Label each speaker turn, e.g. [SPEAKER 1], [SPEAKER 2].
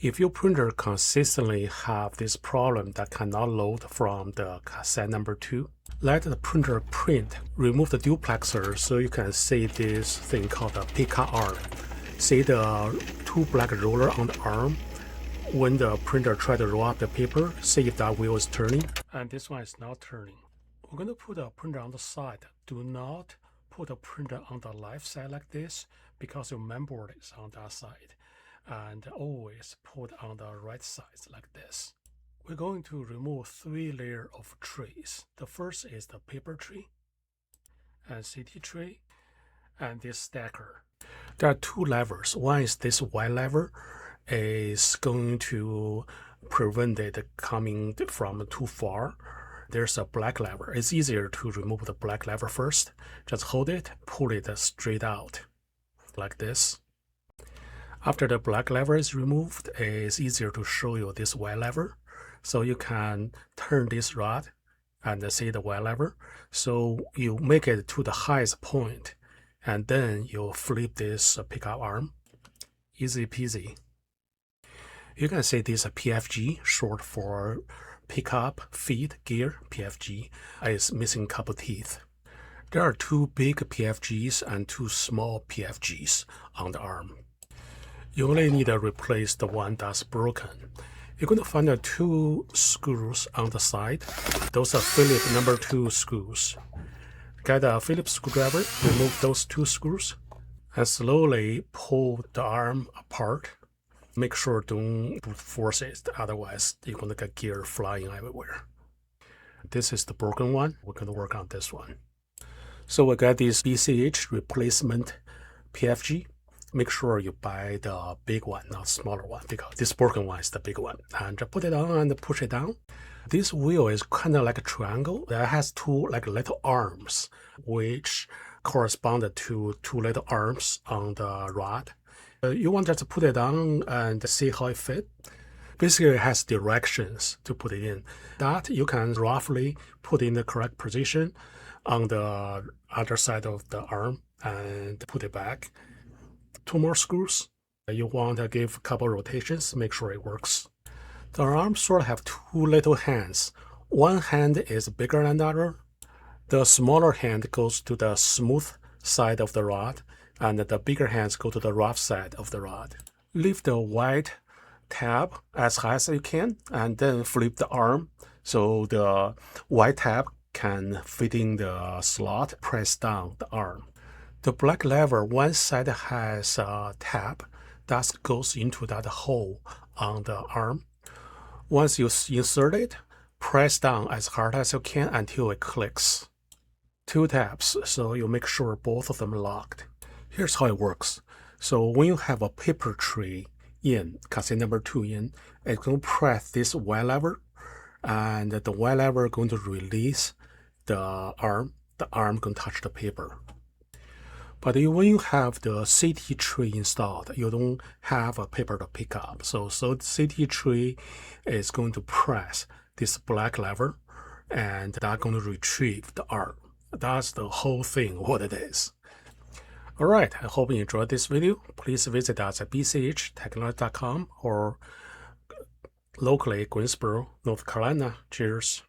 [SPEAKER 1] If your printer consistently have this problem that cannot load from the cassette number 2, let the printer print. Remove the duplexer so you can see this thing called the pickup arm. See the two black roller on the arm? When the printer try to roll up the paper, see if that wheel is turning. And this one is not turning. We're going to put the printer on the side. Do not put the printer on the left side like this because your mainboard is on that side. And always put on the right side like this. We're going to remove 3 layers of trays. The first is the paper tray and CT tray and this stacker. There are 2 levers. One is this white lever is going to prevent it coming from too far. There's a black lever. It's easier to remove the black lever first. Just hold it, pull it straight out like this. After the black lever is removed, it's easier to show you this white lever. So you can turn this rod and see the white lever. So you make it to the highest point, and then you flip this pickup arm. Easy peasy. You can see this PFG, short for pickup feed gear, PFG, is missing a couple teeth. There are 2 big PFGs and 2 small PFGs on the arm. You only need to replace the one that's broken. You're going to find the 2 screws on the side. Those are Phillips number 2 screws. Get a Phillips screwdriver, remove those 2 screws, and slowly pull the arm apart. Make sure don't force it, otherwise you're going to get gear flying everywhere. This is the broken one. We're going to work on this one. So we got this BCH replacement PFG. Make sure you buy the big one, not smaller one, because this broken one is the big one. And put it on and push it down. This wheel is kind of like a triangle that has 2 like little arms, which correspond to 2 little arms on the rod. You want just to put it on and see how it fits. Basically, it has directions to put it in. That you can roughly put in the correct position on the other side of the arm and put it back. 2 more screws. You want to give a couple rotations, make sure it works. The arms sort of have 2 little hands. One hand is bigger than the other. The smaller hand goes to the smooth side of the rod, and the bigger hands go to the rough side of the rod. Leave the white tab as high as you can, and then flip the arm so the white tab can fit in the slot. Press down the arm. The black lever, one side has a tab that goes into that hole on the arm. Once you insert it, press down as hard as you can until it clicks. 2 tabs, so you make sure both of them are locked. Here's how it works. So when you have a paper tray in, cassette number 2 in, it's going to press this white lever, and the white lever is going to release the arm. The arm going to touch the paper. But when you have the CT tray installed, you don't have a paper to pick up. So CT tray is going to press this black lever, and that's going to retrieve the arm. That's the whole thing, what it is. Alright, I hope you enjoyed this video. Please visit us at bchtechnology.com or locally, Greensboro, North Carolina. Cheers.